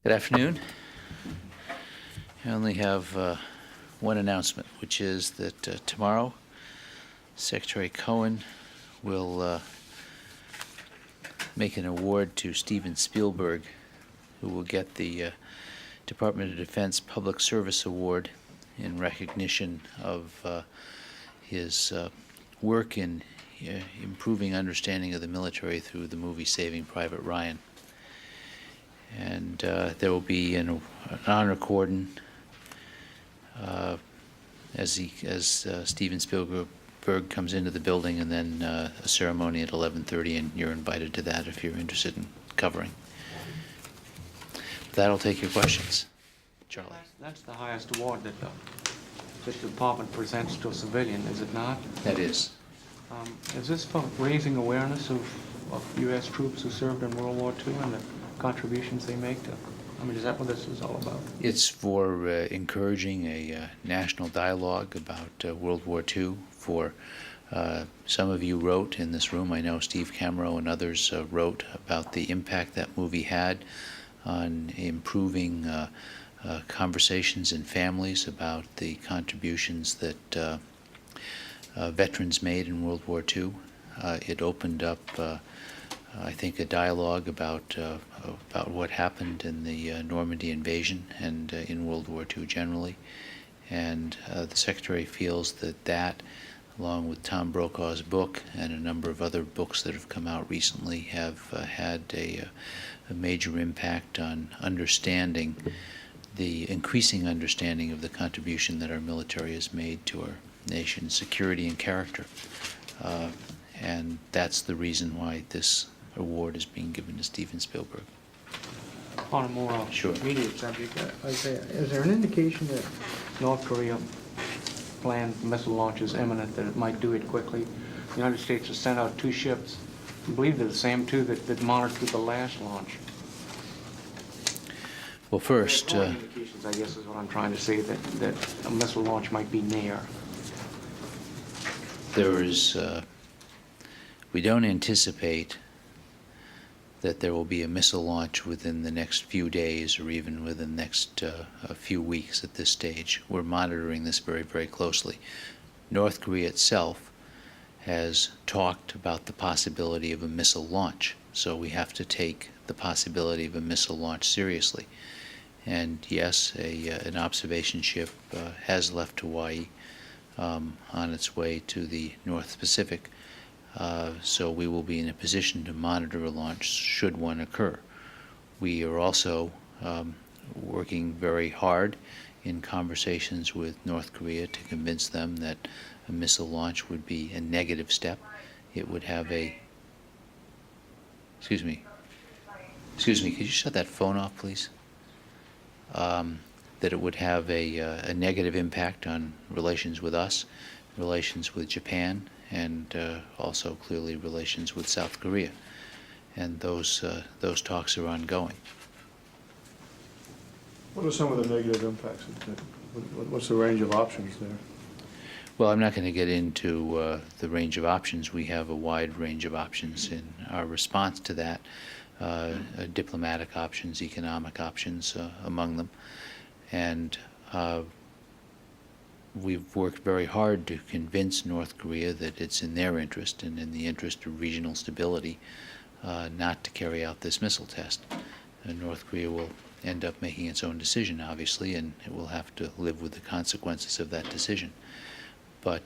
Good afternoon. I only have one announcement, which is that tomorrow Secretary Cohen will make an award to Steven Spielberg, who will get the Department of Defense Public Service Award in recognition of his work in improving understanding of the military through the movie Saving Private Ryan. And there will be an honor cordon as Steven Spielberg comes into the building, and then a ceremony at 11:30, and you're invited to that if you're interested in covering. That'll take your questions. Charlie. That's the highest award that the department presents to a civilian, is it not? That is. Is this for raising awareness of U.S. troops who served in World War II and the contributions they make to, is that what this is all about? It's for encouraging a national dialogue about World War II. For some of you wrote in this room, I know Steve Camero and others wrote about the impact that movie had on improving conversations in families about the contributions that veterans made in World War II. It opened up I think a dialogue about what happened in the Normandy invasion and in World War II generally, and the Secretary feels that, along with Tom Brokaw's book and a number of other books that have come out recently, have had a major impact on understanding, the increasing understanding of the contribution that our military has made to our nation's security and character, and that's the reason why this award is being given to Steven Spielberg. On a more immediate subject, is there an indication that North Korea planned missile launch is imminent, that it might do it quickly? The United States has sent out 2 ships. I believe they're the same 2 that monitored the last launch. Well, first, indications, I guess, is what I'm trying to say, that a missile launch might be near. There is, we don't anticipate that there will be a missile launch within the next few days or even within the next few weeks at this stage. We're monitoring this very, very closely. North Korea itself has talked about the possibility of a missile launch, so we have to take the possibility of a missile launch seriously. And yes, an observation ship has left Hawaii on its way to the North Pacific. So we will be in a position to monitor a launch should one occur. We are also working very hard in conversations with North Korea to convince them that a missile launch would be a negative step. It would have a... Excuse me, could you shut that phone off, please? That it would have a negative impact on relations with us, relations with Japan, and also clearly relations with South Korea, and those talks are ongoing. What are some of the negative impacts? What's the range of options there? Well, I'm not going to get into the range of options. We have a wide range of options in our response to that, diplomatic options, economic options among them, and we've worked very hard to convince North Korea that it's in their interest and in the interest of regional stability not to carry out this missile test. And North Korea will end up making its own decision, obviously, and it will have to live with the consequences of that decision. But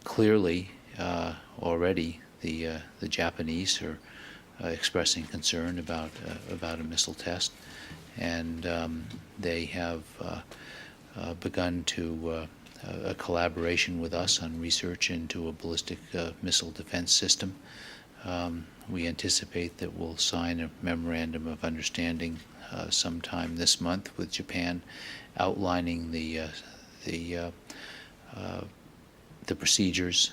clearly, already the Japanese are expressing concern about a missile test, and they have begun to a collaboration with us on research into a ballistic missile defense system. We anticipate that we'll sign a memorandum of understanding sometime this month with Japan, outlining the procedures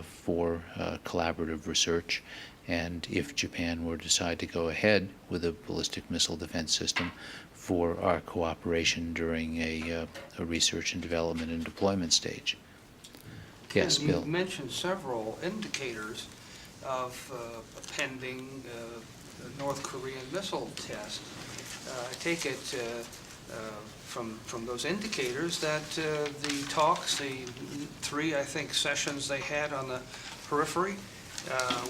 for collaborative research, and if Japan were to decide to go ahead with a ballistic missile defense system, for our cooperation during a research and development and deployment stage. Yes, Bill. You mentioned several indicators of a pending North Korean missile test. I take it from those indicators that the talks, the three, I think, sessions they had on the periphery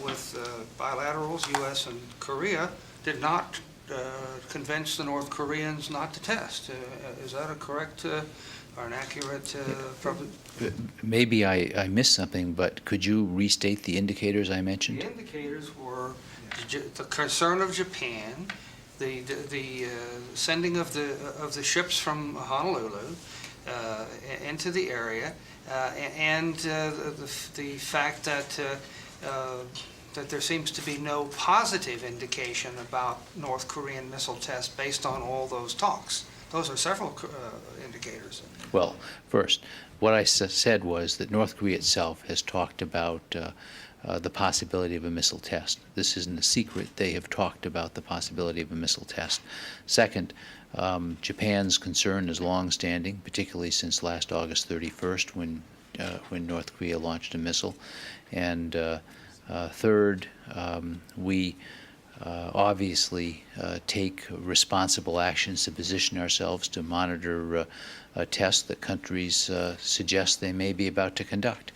with bilaterals, U.S. and Korea, did not convince the North Koreans not to test. Is that a correct or an accurate Maybe I missed something, but could you restate the indicators I mentioned? The indicators were the concern of Japan, the sending of the ships from Honolulu into the area, and the fact that there seems to be no positive indication about North Korean missile tests based on all those talks. Those are several indicators. Well, first, what I said was that North Korea itself has talked about the possibility of a missile test. This isn't a secret. They have talked about the possibility of a missile test. Second, Japan's concern is long-standing, particularly since last August 31st when North Korea launched a missile. And third, we obviously take responsible actions to position ourselves to monitor tests that countries suggest they may be about to conduct.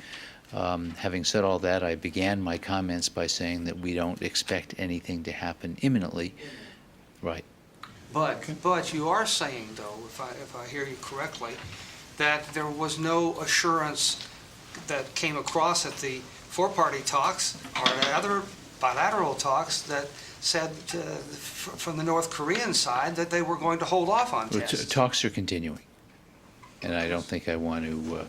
Having said all that, I began my comments by saying that we don't expect anything to happen imminently. Right. But you are saying, though, if I hear you correctly, that there was no assurance that came across at the four-party talks or at other bilateral talks that said from the North Korean side that they were going to hold off on tests. Talks are continuing, and I don't think I want to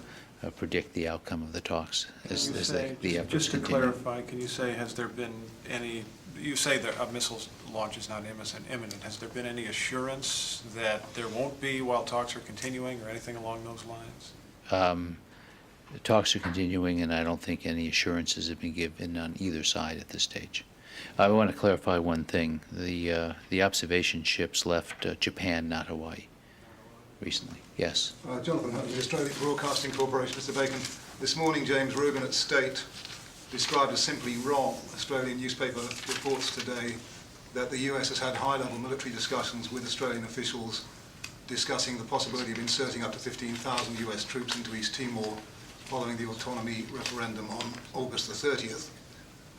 predict the outcome of the talks as the efforts Just to continue. clarify, can you say, has there been any, you say that a missile launch is not imminent, has there been any assurance that there won't be while talks are continuing or anything along those lines? The talks are continuing, and I don't think any assurances have been given on either side at this stage. I want to clarify one thing. The observation ships left Japan, not Hawaii, recently. Yes. Jonathan Hunt, the Australian Broadcasting Corporation. Mr. Bacon, this morning James Rubin at State described as simply wrong. Australian newspaper reports today that the US has had high-level military discussions with Australian officials discussing the possibility of inserting up to 15,000 US troops into East Timor following the autonomy referendum on August the 30th.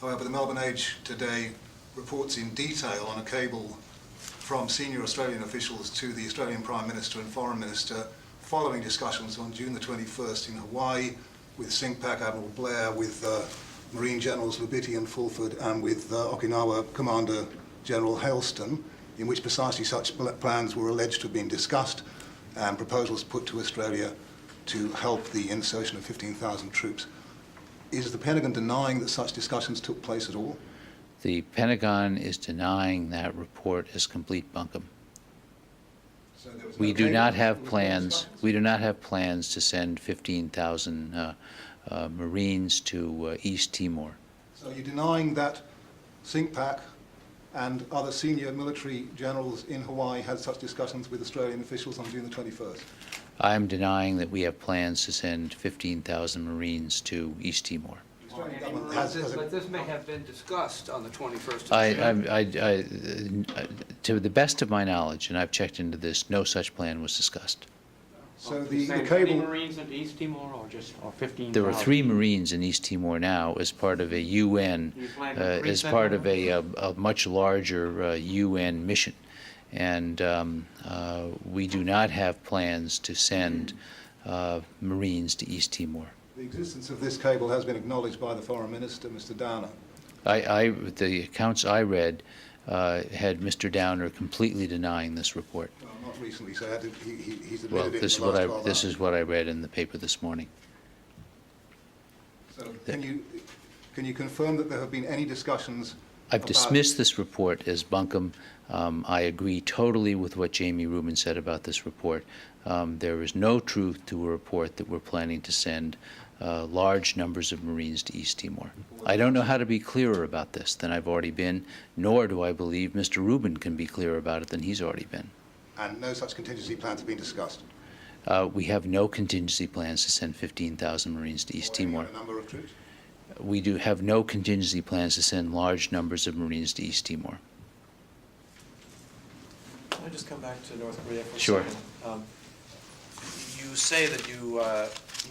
However, the Melbourne Age today reports in detail on a cable from senior Australian officials to the Australian Prime Minister and Foreign Minister following discussions on June the 21st in Hawaii with SINCPAC Admiral Blair, with Marine Generals Lubiti and Fulford, and with Okinawa Commander General Halston, in which precisely such plans were alleged to have been discussed and proposals put to Australia to help the insertion of 15,000 troops. Is the Pentagon denying that such discussions took place at all? The Pentagon is denying that report as complete bunkum. So there was no We do not cable have with plans. discussions? We do not have plans to send 15,000 Marines to East Timor. So you're denying that SINCPAC and other senior military generals in Hawaii had such discussions with Australian officials on June the 21st? I am denying that we have plans to send 15,000 Marines to East Timor. The Australian government has But this may have been discussed on the 21st of June. To the best of my knowledge, and I've checked into this, no such plan was discussed. So You're the saying 20 cable... Marines into East Timor or 15,000? There are 3 Marines in East Timor now as part of a UN, You plan to increase as that part number? of a much larger UN mission. And we do not have plans to send Marines to East Timor. The existence of this cable has been acknowledged by the Foreign Minister, Mr. Downer. The accounts I read had Mr. Downer completely denying this report. Well, not recently, so he's admitted Well, it in this the last 12 this hours. is what I read in the paper this morning. So can you confirm that there have been any discussions I've about- dismissed this report as bunkum. I agree totally with what Jamie Rubin said about this report. There is no truth to a report that we're planning to send large numbers of Marines to East Timor. I don't know how to be clearer about this than I've already been, nor do I believe Mr. Rubin can be clearer about it than he's already been. And no such contingency plans have been discussed? We have no contingency plans to send 15,000 Marines to East Or any Timor. other number of troops? We do have no contingency plans to send large numbers of Marines to East Timor. I just come back to North Korea for a Sure. second? You say that you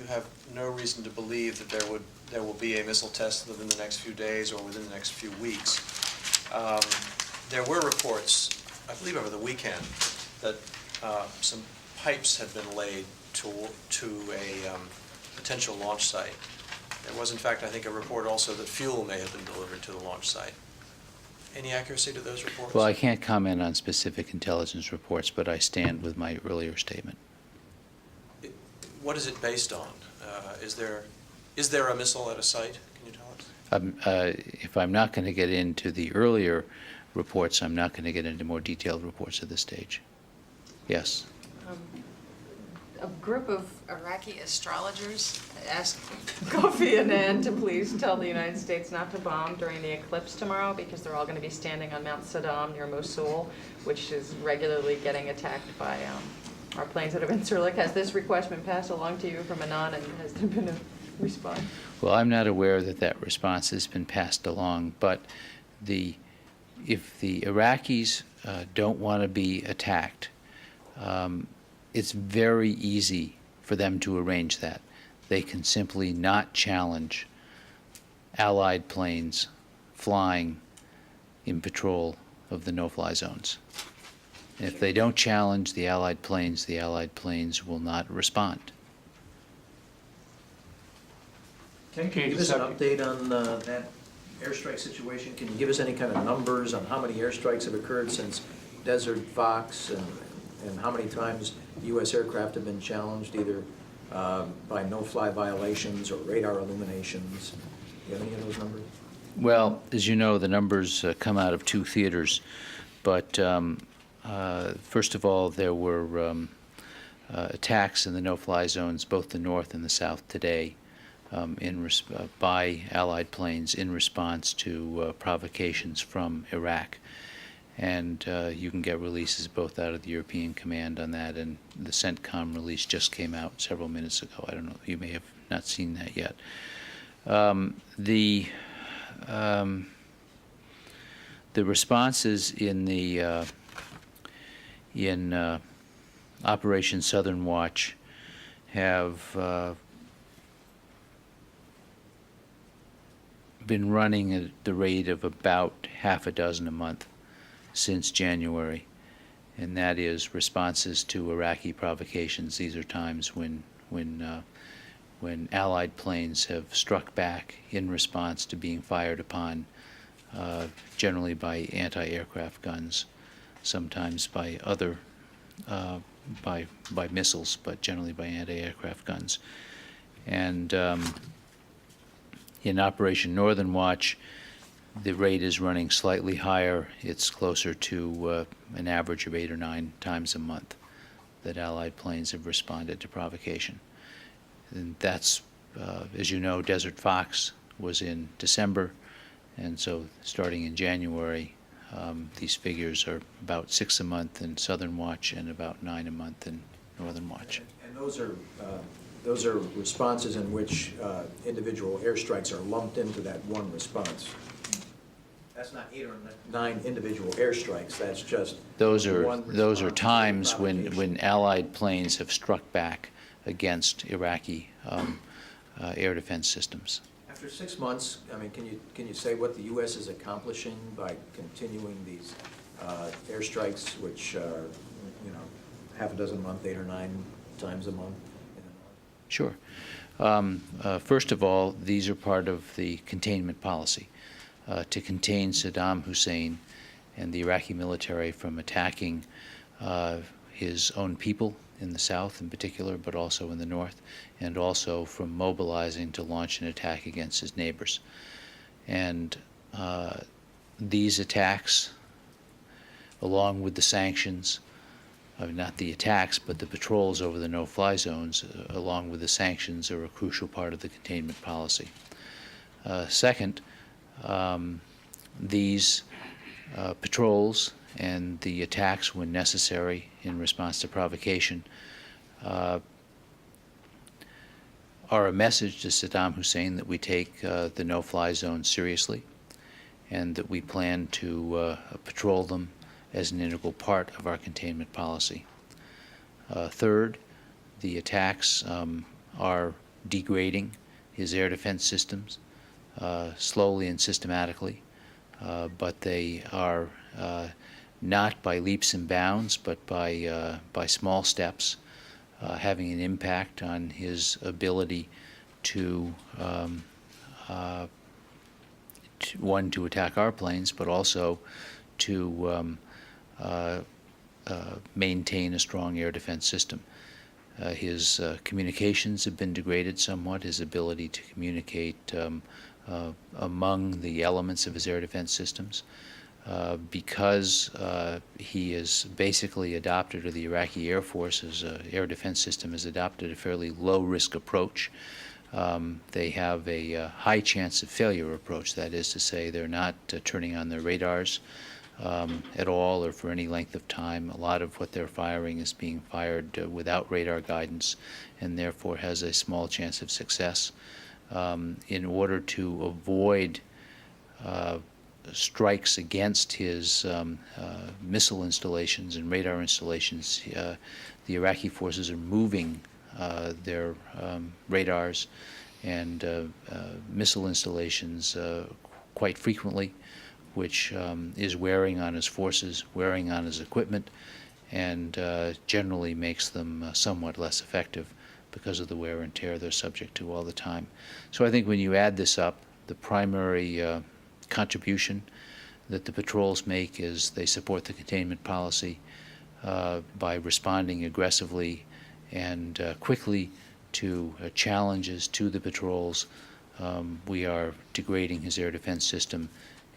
have no reason to believe that there will be a missile test within the next few days or within the next few weeks. There were reports, I believe over the weekend, that some pipes had been laid to a potential launch site. There was, in fact, I think, a report also that fuel may have been delivered to the launch site. Any accuracy to those reports? Well, I can't comment on specific intelligence reports, but I stand with my earlier statement. What is it based on? Is there a missile at a site? Can you tell us? If I'm not going to get into the earlier reports, I'm not going to get into more detailed reports at this stage. Yes. A group of Iraqi astrologers asked Kofi Annan to please tell the United States not to bomb during the eclipse tomorrow because they're all going to be standing on Mount Saddam near Mosul, which is regularly getting attacked by our planes that have been Sirlik. Has this request been passed along to you from Annan, and has there been a response? Well, I'm not aware that that response has been passed along, but if the Iraqis don't want to be attacked, it's very easy for them to arrange that. They can simply not challenge Allied planes flying in patrol of the no-fly zones. And if they don't challenge the Allied planes will not respond. Ken, can you give us an update on that airstrike situation? Can you give us any kind of numbers on how many airstrikes have occurred since Desert Fox, and how many times U.S. aircraft have been challenged either by no-fly violations or radar illuminations? Do you have any of those numbers? Well, as you know, the numbers come out of two theaters, but first of all, there were attacks in the no-fly zones, both the north and the south today, by Allied planes in response to provocations from Iraq. And you can get releases both out of the European Command on that, and the CENTCOM release just came out several minutes ago. I don't know, you may have not seen that yet. The responses in Operation Southern Watch have been running at the rate of about half a dozen a month since January, and that is responses to Iraqi provocations. These are times when Allied planes have struck back in response to being fired upon, generally by anti-aircraft guns, sometimes by other by missiles, but generally by anti-aircraft guns. And in Operation Northern Watch, the rate is running slightly higher. It's closer to an average of 8 or 9 times a month that Allied planes have responded to provocation. And that's, as you know, Desert Fox was in December, and so starting in January, these figures are about 6 a month in Southern Watch and about 9 a month in Northern Watch. And those are responses in which individual airstrikes are lumped into that one response. That's not 8 or 9 individual airstrikes. That's just those are times when Allied planes have struck back against Iraqi air defense systems. After 6 months, I mean, can you say what the U.S. is accomplishing by continuing these airstrikes, which are, half a dozen a month, 8 or 9 times a month? Sure. First of all, these are part of the containment policy to contain Saddam Hussein and the Iraqi military from attacking his own people in the south in particular, but also in the north, and also from mobilizing to launch an attack against his neighbors. And these attacks, along with the sanctions, not the attacks, but the patrols over the no-fly zones, along with the sanctions, are a crucial part of the containment policy. Second, these patrols and the attacks when necessary in response to provocation are a message to Saddam Hussein that we take the no-fly zone seriously and that we plan to patrol them as an integral part of our containment policy. Third, the attacks are degrading his air defense systems slowly and systematically, but they are not by leaps and bounds, but by small steps, having an impact on his ability to, one, to attack our planes, but also to maintain a strong air defense system. His communications have been degraded somewhat, his ability to communicate among the elements of his air defense systems. Because he is basically adopted, or the Iraqi Air Force's air defense system has adopted a fairly low-risk approach. They have a high chance of failure approach. That is to say, they're not turning on their radars at all or for any length of time. A lot of what they're firing is being fired without radar guidance, and therefore has a small chance of success. In order to avoid strikes against his missile installations and radar installations, the Iraqi forces are moving their radars and missile installations quite frequently, which is wearing on his forces, wearing on his equipment, and generally makes them somewhat less effective because of the wear and tear they're subject to all the time. So I think when you add this up, the primary contribution that the patrols make is they support the containment policy by responding aggressively and quickly to challenges to the patrols. We are degrading his air defense system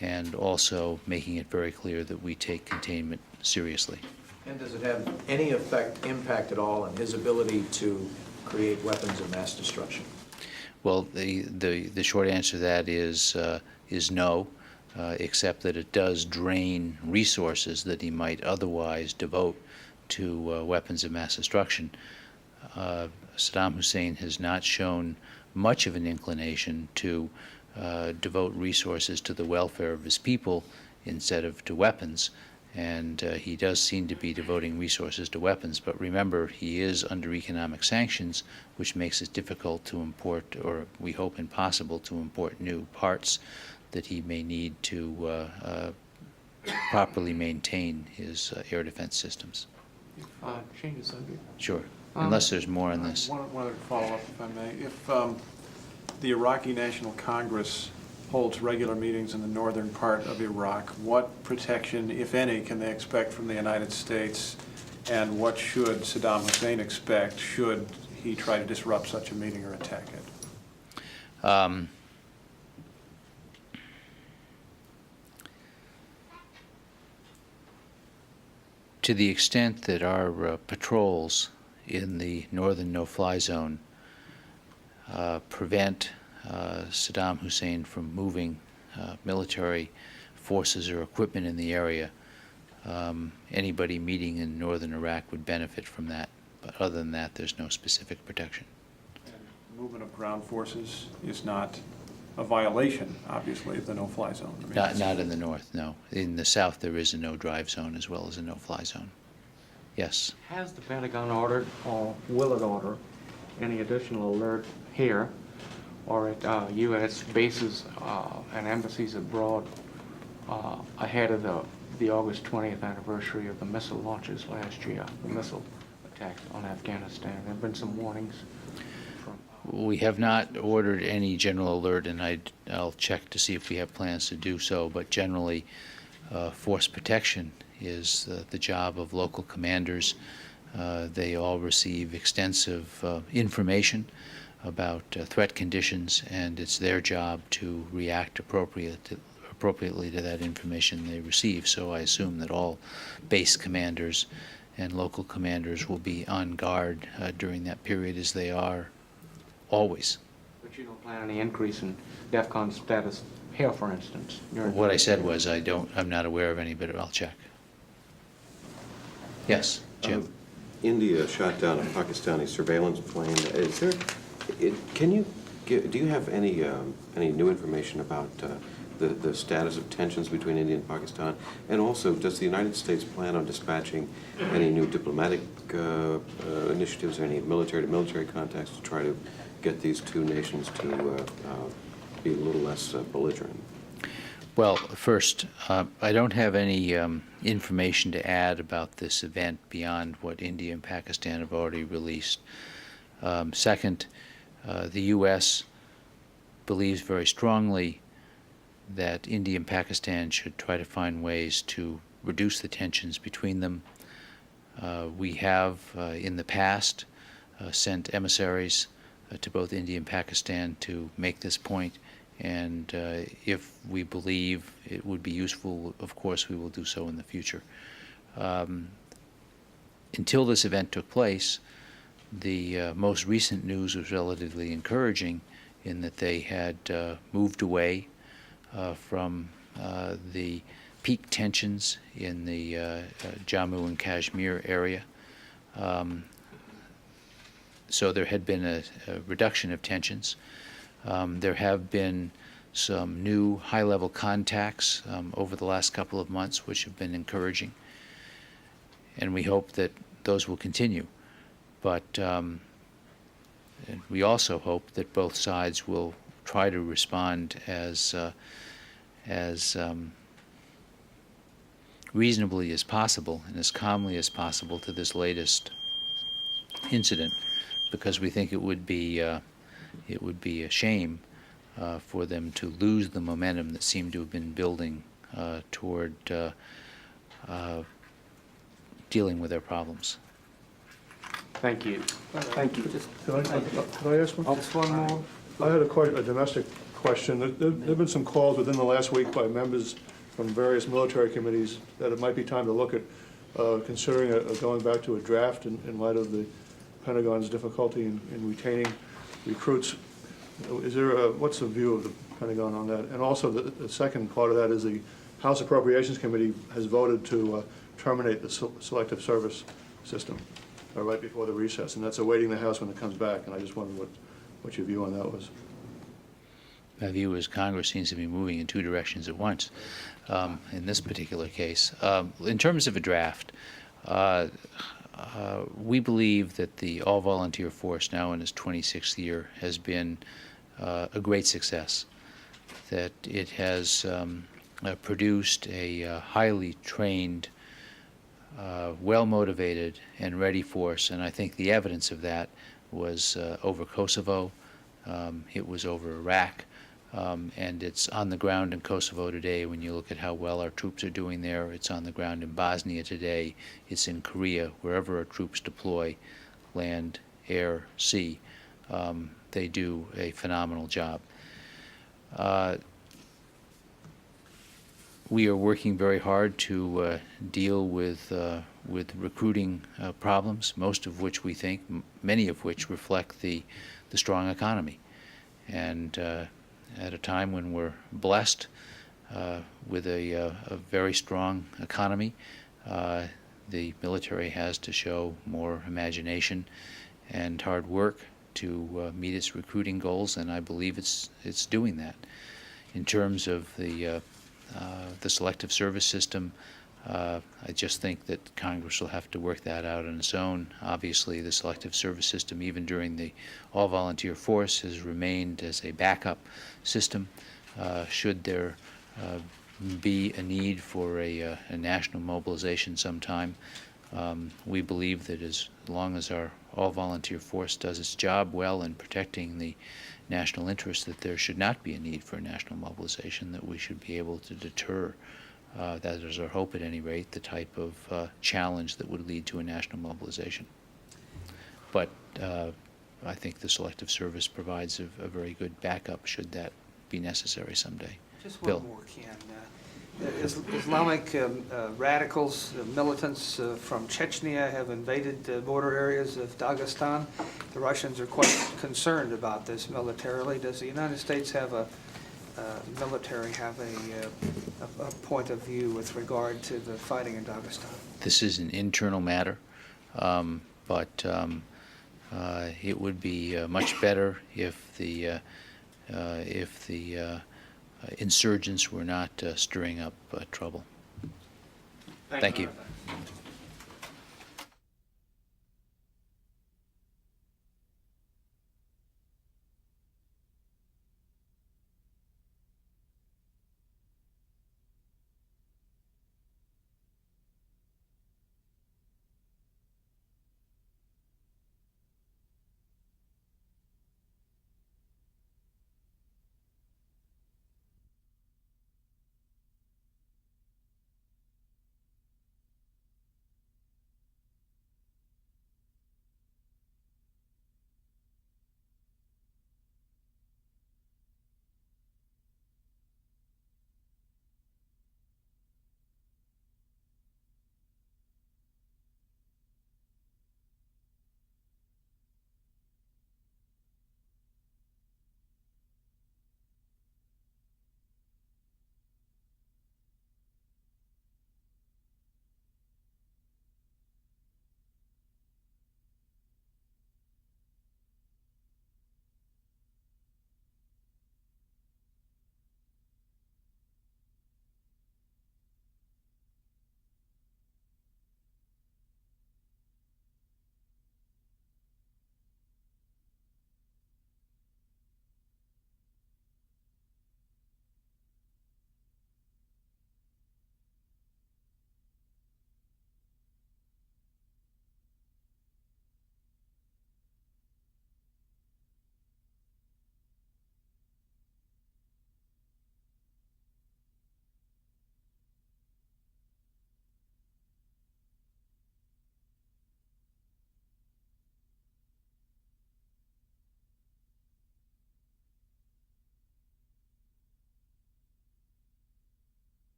and also making it very clear that we take containment seriously. And does it have any impact at all on his ability to create weapons of mass destruction? Well, the short answer to that is no, except that it does drain resources that he might otherwise devote to weapons of mass destruction. Saddam Hussein has not shown much of an inclination to devote resources to the welfare of his people instead of to weapons. And he does seem to be devoting resources to weapons. But remember, he is under economic sanctions, which makes it difficult to import, or we hope impossible to import, new parts that he may need to properly maintain his air defense systems. Change the subject. Sure, unless there's more on this. One other follow-up, if I may. If the Iraqi National Congress holds regular meetings in the northern part of Iraq, what protection, if any, can they expect from the United States, and what should Saddam Hussein expect should he try to disrupt such a meeting or attack it? To the extent that our patrols in the northern no-fly zone prevent Saddam Hussein from moving military forces or equipment in the area, anybody meeting in northern Iraq would benefit from that. But other than that, there's no specific protection. And movement of ground forces is not a violation, obviously, of the no-fly zone. I mean, Not in the north, no. In the south, there is a no-drive zone as well as a no-fly zone. Yes. Has the Pentagon ordered, or will it order, any additional alert here or at U.S. bases and embassies abroad ahead of the August 20th anniversary of the missile launches last year, the missile attacks on Afghanistan? There have been some warnings. We have not ordered any general alert, and I'll check to see if we have plans to do so, but generally force protection is the job of local commanders. They all receive extensive information about threat conditions, and it's their job to react appropriately to that information they receive. So I assume that all base commanders and local commanders will be on guard during that period, as they are always. But you don't plan any increase in DEFCON status here, for instance? What I said was I'm not aware of any, but I'll check. Yes, Jim. India shot down a Pakistani surveillance plane. Do you have any new information about the status of tensions between India and Pakistan? And also, does the United States plan on dispatching any new diplomatic initiatives, or any military-to-military contacts to try to get these two nations to be a little less belligerent? Well, first, I don't have any information to add about this event beyond what India and Pakistan have already released. Second, the U.S. believes very strongly that India and Pakistan should try to find ways to reduce the tensions between them. We have, in the past, sent emissaries to both India and Pakistan to make this point, and if we believe it would be useful, of course, we will do so in the future. Until this event took place, the most recent news was relatively encouraging in that they had moved away from the peak tensions in the Jammu and Kashmir area. So there had been a reduction of tensions. There have been some new high-level contacts over the last couple of months, which have been encouraging, and we hope that those will continue. But we also hope that both sides will try to respond as reasonably as possible and as calmly as possible to this latest incident, because we think it would be a shame for them to lose the momentum that seemed to have been building toward dealing with their problems. Thank you. Thank you. Can I ask one? Just one more. I had a domestic question. There have been some calls within the last week by members from various military committees that it might be time to look at considering going back to a draft in light of the Pentagon's difficulty in retaining recruits. Is there what's the view of the Pentagon on that? And also the second part of that is the House Appropriations Committee has voted to terminate the selective service system right before the recess, and that's awaiting the House when it comes back. And I just wondered what your view on that was. My view is Congress seems to be moving in two directions at once in this particular case. In terms of a draft, we believe that the all-volunteer force, now in its 26th year, has been a great success, that it has produced a highly trained, well-motivated and ready force, and I think the evidence of that was over Kosovo, it was over Iraq, and it's on the ground in Kosovo today. When you look at how well our troops are doing there, it's on the ground in Bosnia today, it's in Korea, wherever our troops deploy, land, air, sea, they do a phenomenal job. We are working very hard to deal with recruiting problems, most of which we think, many of which reflect the strong economy. And at a time when we're blessed with a very strong economy, the military has to show more imagination and hard work to meet its recruiting goals, and I believe it's doing that. In terms of the selective service system, I just think that Congress will have to work that out on its own. Obviously, the selective service system, even during the all-volunteer force, has remained as a backup system. Should there be a need for a national mobilization sometime, we believe that as long as our all-volunteer force does its job well in protecting the national interest, that there should not be a need for a national mobilization, that we should be able to deter, that is our hope at any rate, the type of challenge that would lead to a national mobilization. But I think the selective service provides a very good backup should that be necessary someday. Just Bill. one more, Ken. Islamic radicals, militants from Chechnya have invaded the border areas of Dagestan. The Russians are quite concerned about this militarily. Does the United States have a point of view with regard to the fighting in Dagestan? This is an internal matter, but it would be much better if the insurgents were not stirring up trouble. Thank you.